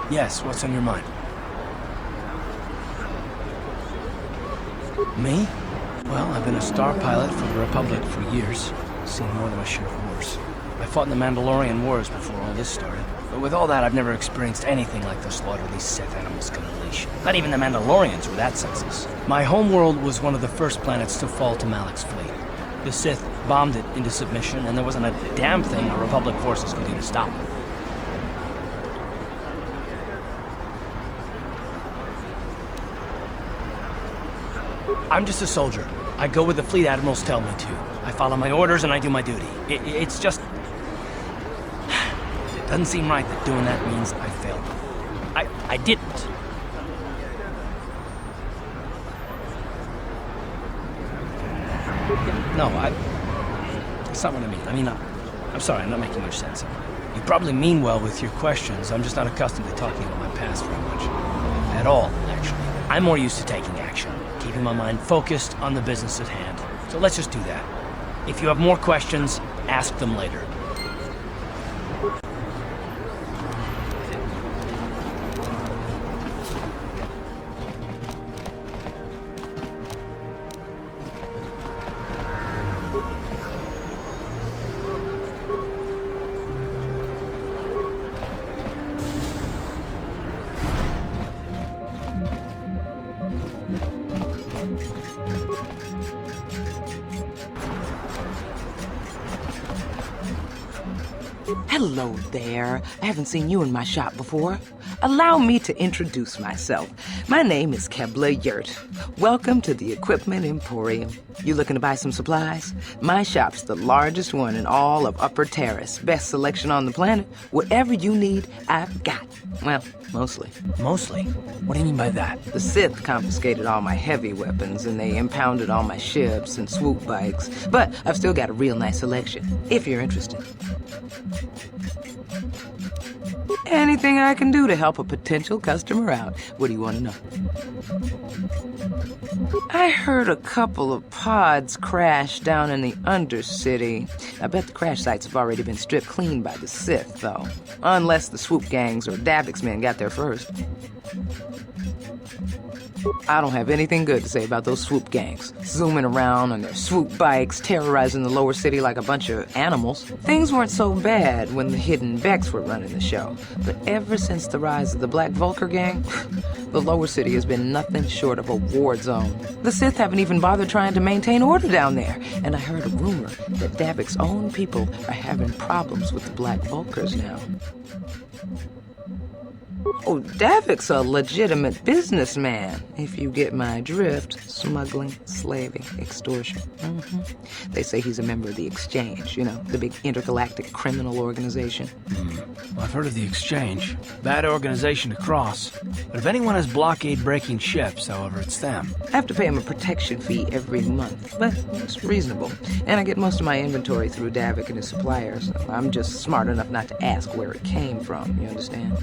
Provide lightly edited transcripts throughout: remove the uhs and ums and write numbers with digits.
Yes, what's on your mind? Me? Well, I've been a star pilot for the Republic for years. Seen more than my share of wars. I fought in the Mandalorian Wars before all this started. But with all that, I've never experienced anything like the slaughter these Sith animals can unleash. Not even the Mandalorians were that senseless. My homeworld was one of the first planets to fall to Malak's fleet. The Sith bombed it into submission, and there wasn't a damn thing our Republic forces could do to stop it. I'm just a soldier. I go where the fleet admirals tell me to. I follow my orders and I do my duty. It's just... It doesn't seem right that doing that means I failed. I didn't. No, that's not what I mean. I'm sorry, I'm not making much sense. You probably mean well with your questions. I'm just not accustomed to talking about my past very much. At all, actually. I'm more used to taking action, keeping my mind focused on the business at hand. So let's just do that. If you have more questions, ask them later. Hello there. I haven't seen you in my shop before. Allow me to introduce myself. My name is Kebla Yurt. Welcome to the Equipment Emporium. You looking to buy some supplies? My shop's the largest one in all of Upper Taris. Best selection on the planet. Whatever you need, I've got. Well, mostly. Mostly? What do you mean by that? The Sith confiscated all my heavy weapons, and they impounded all my ships and swoop bikes. But I've still got a real nice selection, if you're interested. Anything I can do to help a potential customer out. What do you want to know? I heard a couple of pods crash down in the Undercity. I bet the crash sites have already been stripped clean by the Sith, though. Unless the swoop gangs or Davik's men got there first. I don't have anything good to say about those swoop gangs. Zooming around on their swoop bikes, terrorizing the lower city like a bunch of animals. Things weren't so bad when the hidden Becks were running the show. But ever since the rise of the Black Vulcar gang, the lower city has been nothing short of a war zone. The Sith haven't even bothered trying to maintain order down there. And I heard a rumor that Davik's own people are having problems with the Black Vulcars now. Oh, Davik's a legitimate businessman, if you get my drift. Smuggling, slaving, extortion. They say he's a member of the Exchange, you know, the big intergalactic criminal organization. Well, I've heard of the Exchange. Bad organization to cross. But if anyone has blockade-breaking ships, however, it's them. I have to pay him a protection fee every month, but it's reasonable. And I get most of my inventory through Davik and his suppliers. I'm just smart enough not to ask where it came from, you understand?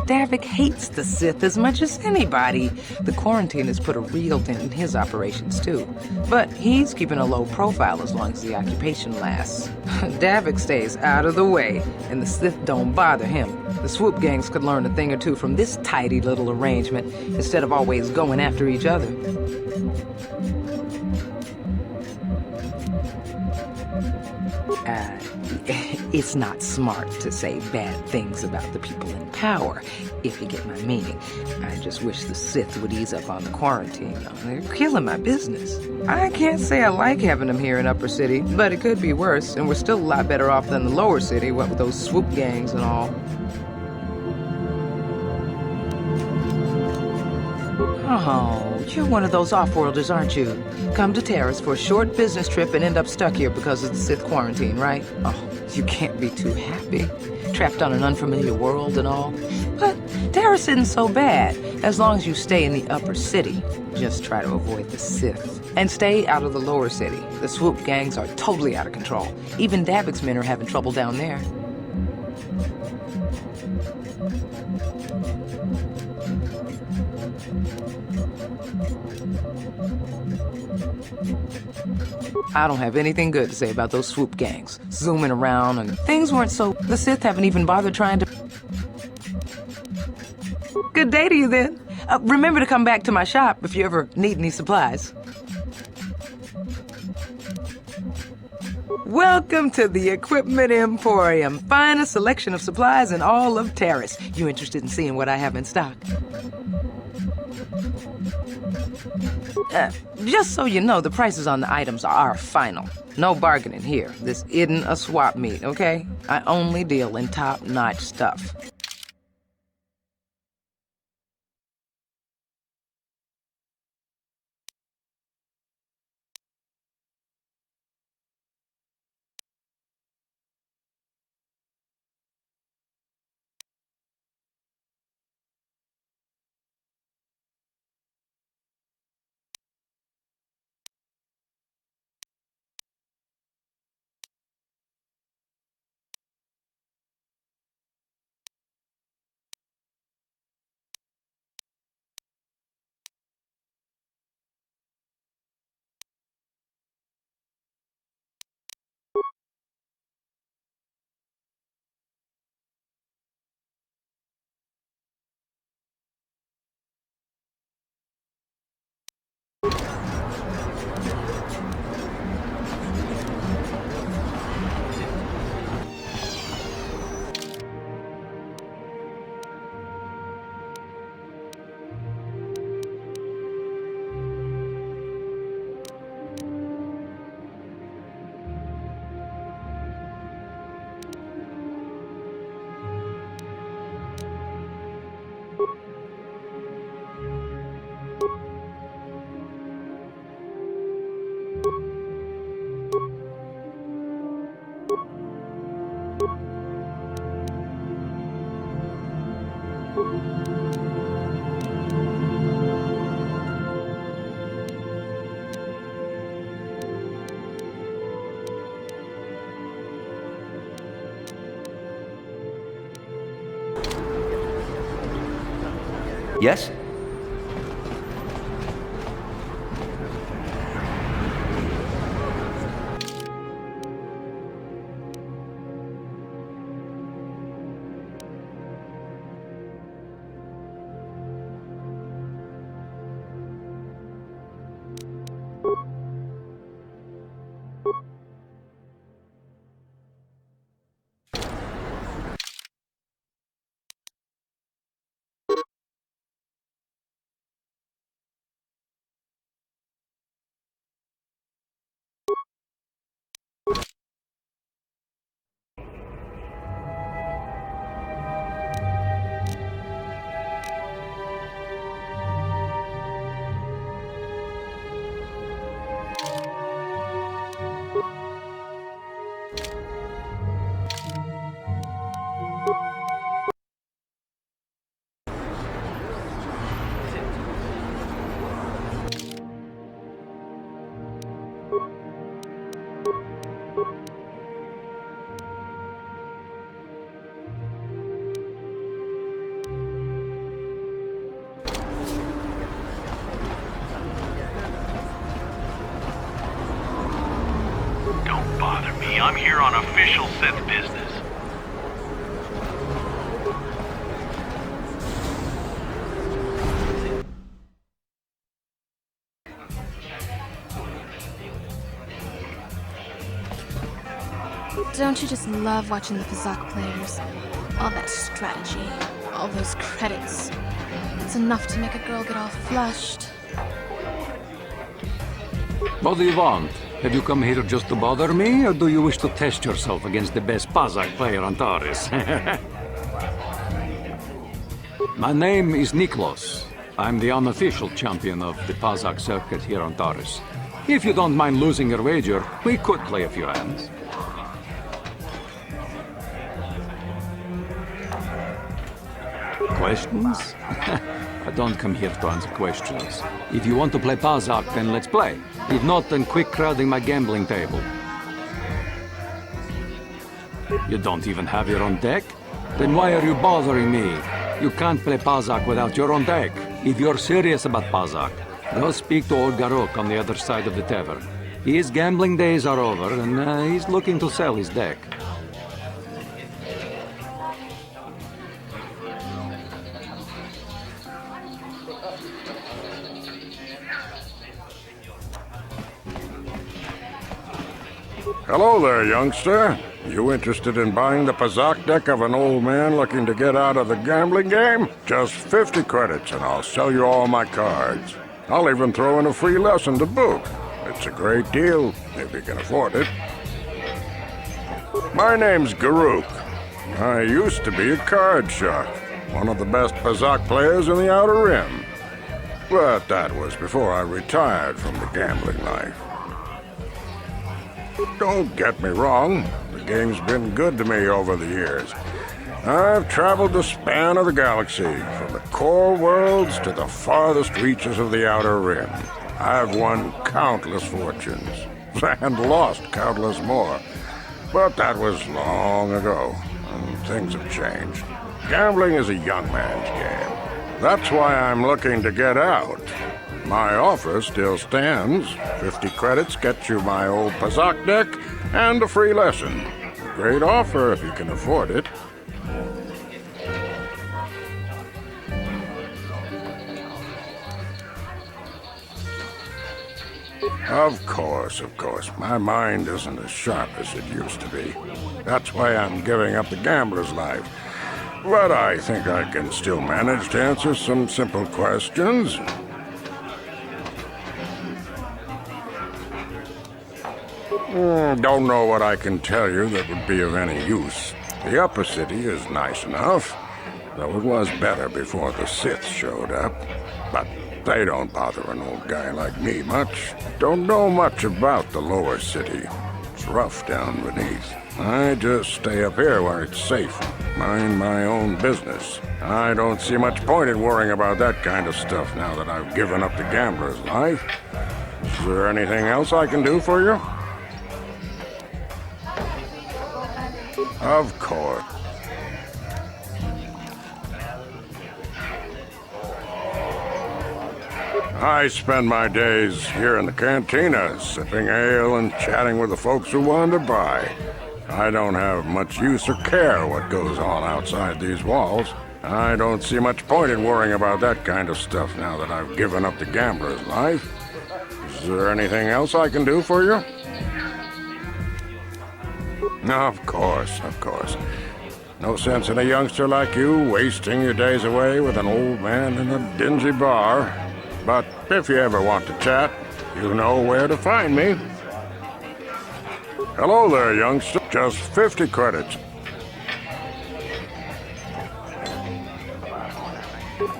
Davik hates the Sith as much as anybody. The quarantine has put a real dent in his operations, too. But he's keeping a low profile as long as the occupation lasts. Davik stays out of the way, and the Sith don't bother him. The swoop gangs could learn a thing or two from this tidy little arrangement, instead of always going after each other. It's not smart to say bad things about the people in power, if you get my meaning. I just wish the Sith would ease up on the quarantine. They're killing my business. I can't say I like having them here in Upper City, but it could be worse, and we're still a lot better off than the Lower City, what with those swoop gangs and all. Oh, you're one of those off-worlders, aren't you? Come to Taris for a short business trip and end up stuck here because of the Sith quarantine, right? Oh, you can't be too happy. Trapped on an unfamiliar world and all. But Taris isn't so bad, as long as you stay in the Upper City. Just try to avoid the Sith. And stay out of the Lower City. The swoop gangs are totally out of control. Even Davik's men are having trouble down there. I don't have anything good to say about those swoop gangs. Zooming around and things weren't so... The Sith haven't even bothered trying to... Good day to you then. Remember to come back to my shop if you ever need any supplies. Welcome to the Equipment Emporium. Finest selection of supplies in all of Taris. You interested in seeing what I have in stock? Just so you know, the prices on the items are final. No bargaining here. This isn't a swap meet, okay? I only deal in top-notch stuff. Yes? I'm here on official Sith business. Don't you just love watching the Pazaak players? All that strategy, all those credits. It's enough to make a girl get all flushed. What do you want? Have you come here just to bother me, or do you wish to test yourself against the best Pazaak player on Taris? My name is Niklos. I'm the unofficial champion of the Pazaak circuit here on Taris. If you don't mind losing your wager, we could play a few hands. Questions? I don't come here to answer questions. If you want to play Pazaak, then let's play. If not, then quit crowding my gambling table. You don't even have your own deck? Then why are you bothering me? You can't play Pazaak without your own deck. If you're serious about Pazaak, Go speak to old Garok on the other side of the tavern. His gambling days are over, and he's looking to sell his deck. Hello there, youngster. You interested in buying the Pazaak deck of an old man looking to get out of the gambling game? Just 50 credits and I'll sell you all my cards. I'll even throw in a free lesson to boot. It's a great deal, if you can afford it. My name's Garuk. I used to be a card shark, one of the best Pazaak players in the Outer Rim. But that was before I retired from the gambling life. Don't get me wrong, the game's been good to me over the years. I've traveled the span of the galaxy, from the core worlds to the farthest reaches of the Outer Rim. I've won countless fortunes, and lost countless more. But that was long ago, and things have changed. Gambling is a young man's game. That's why I'm looking to get out. My offer still stands. 50 credits gets you my old Pazaak deck and a free lesson. Great offer if you can afford it. Of course. My mind isn't as sharp as it used to be. That's why I'm giving up the gambler's life. But I think I can still manage to answer some simple questions. Don't know what I can tell you that would be of any use. The upper city is nice enough, though it was better before the Sith showed up. But they don't bother an old guy like me much. Don't know much about the lower city. It's rough down beneath. I just stay up here where it's safe. Mind my own business. I don't see much point in worrying about that kind of stuff now that I've given up the gambler's life. Is there anything else I can do for you? Of course. I spend my days here in the cantina, sipping ale and chatting with the folks who wander by. I don't have much use or care what goes on outside these walls. I don't see much point in worrying about that kind of stuff now that I've given up the gambler's life. Is there anything else I can do for you? Of course. No sense in a youngster like you wasting your days away with an old man in a dingy bar. But if you ever want to chat, you know where to find me. Hello there, youngster. Just 50 credits.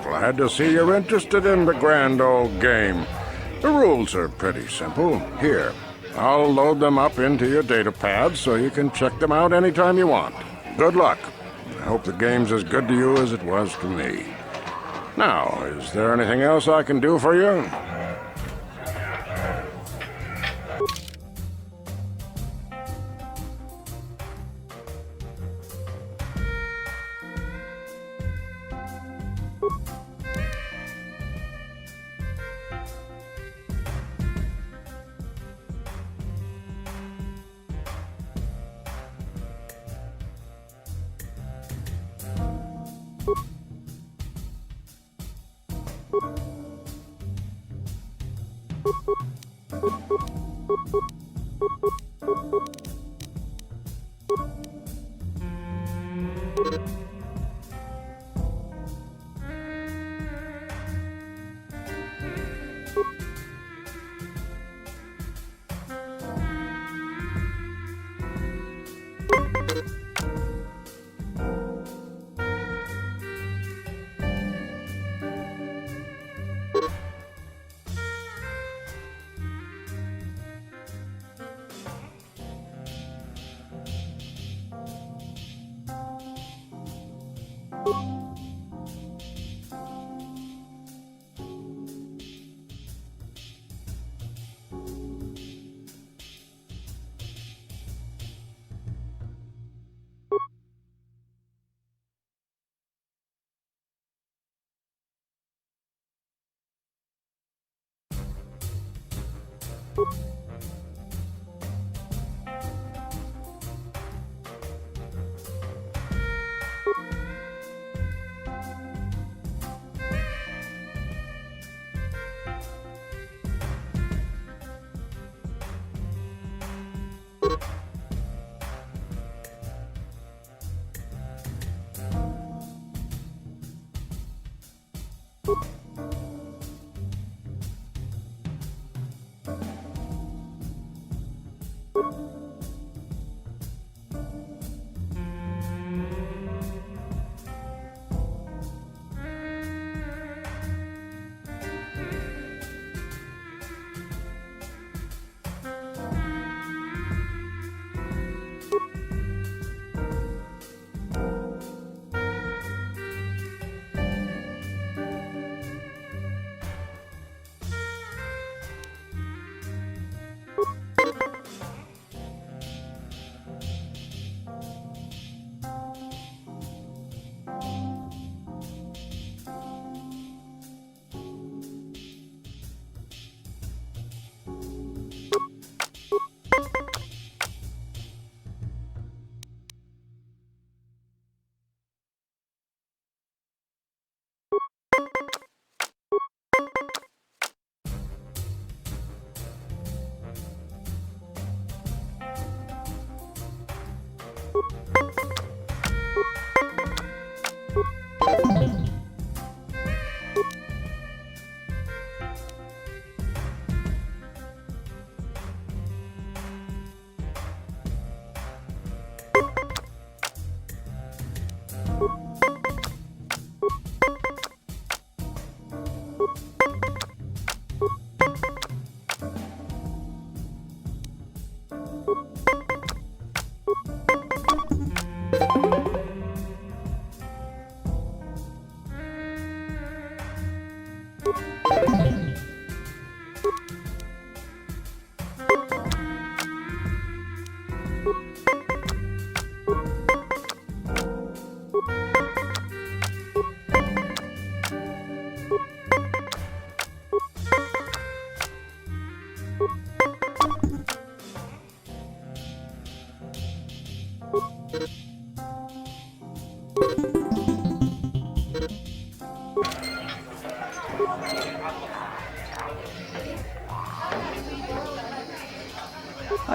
Glad to see you're interested in the grand old game. The rules are pretty simple. Here, I'll load them up into your data pad so you can check them out anytime you want. Good luck. I hope the game's as good to you as it was to me. Now, is there anything else I can do for you?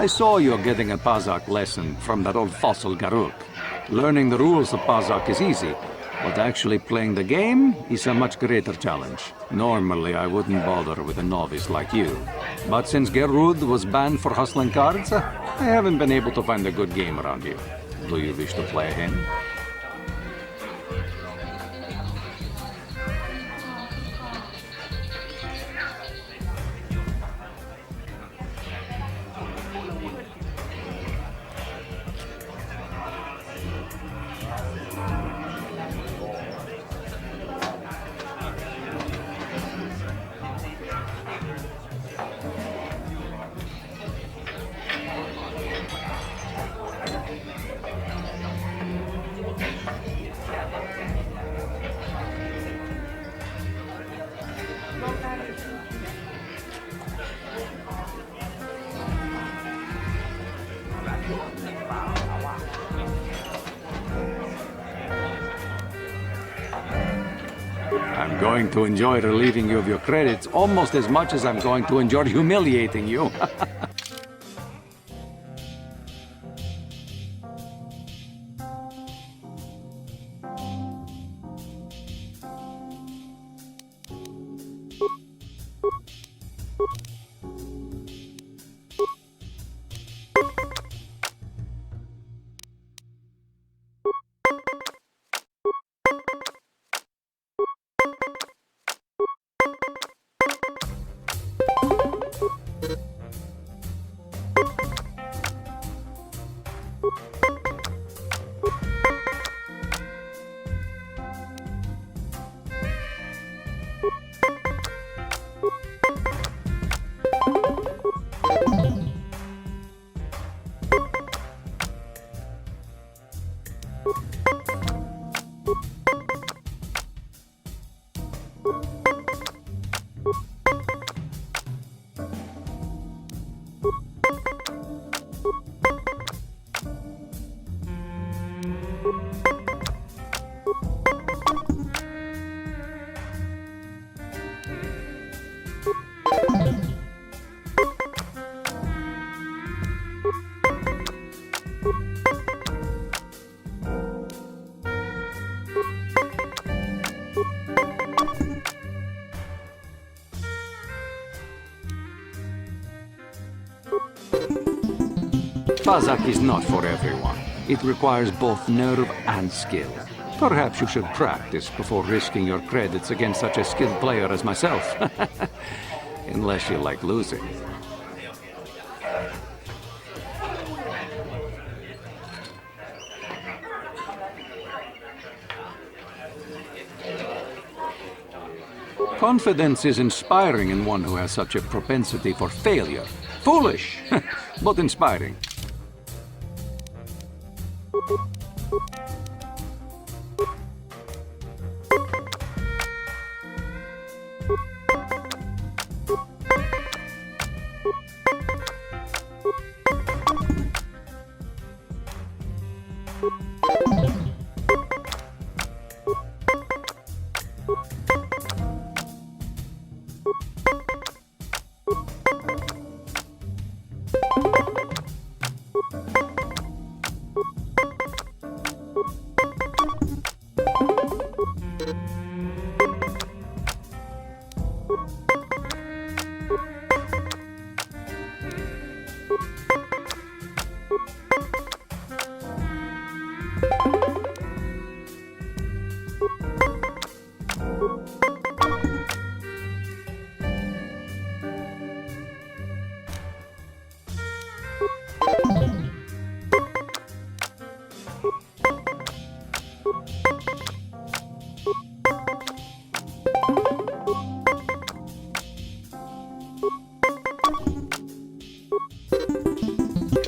I saw you're getting a Pazaak lesson from that old fossil Garuk. Learning the rules of Pazaak is easy, but actually playing the game is a much greater challenge. Normally, I wouldn't bother with a novice like you. But since Gerud was banned for hustling cards, I haven't been able to find a good game around here. Do you wish to play a hand? I'm going to enjoy relieving you of your credits almost as much as I'm going to enjoy humiliating you. Pazaak is not for everyone. It requires both nerve and skill. Perhaps you should practice before risking your credits against such a skilled player as myself. Unless you like losing. Confidence is inspiring in one who has such a propensity for failure. Foolish, but inspiring.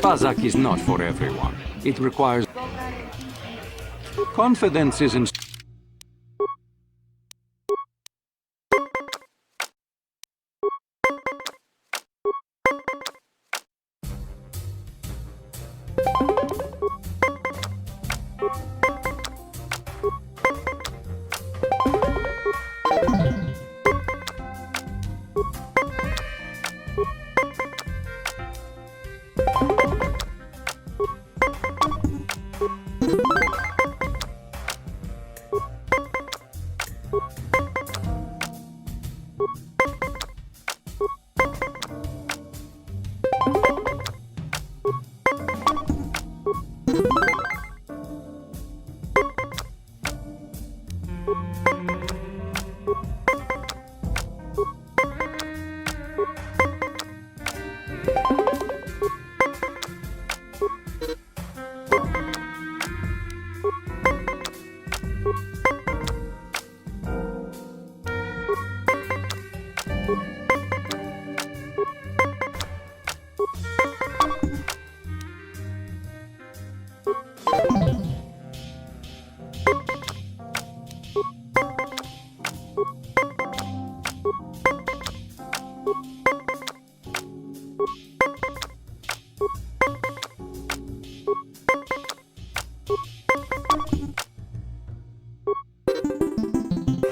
Pazaak is not for everyone. It requires... Confidence is in...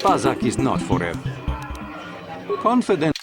Pazaak is not forever. Confidence...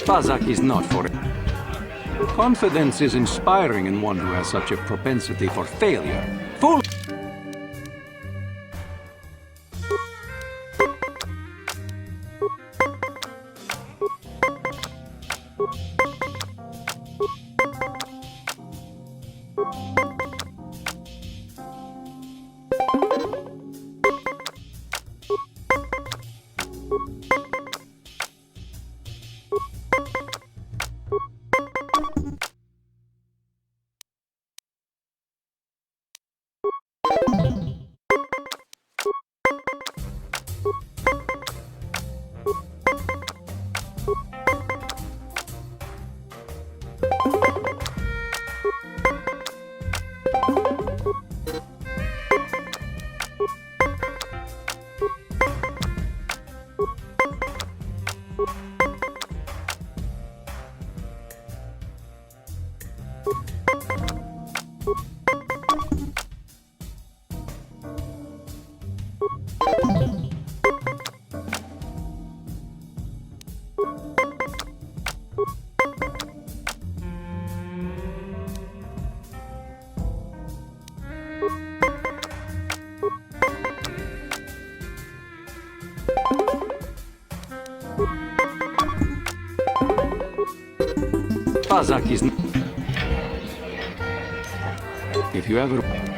Pazaak is not for it. Confidence is inspiring in one who has such a propensity for failure. Fool! Pazaak is... If you ever...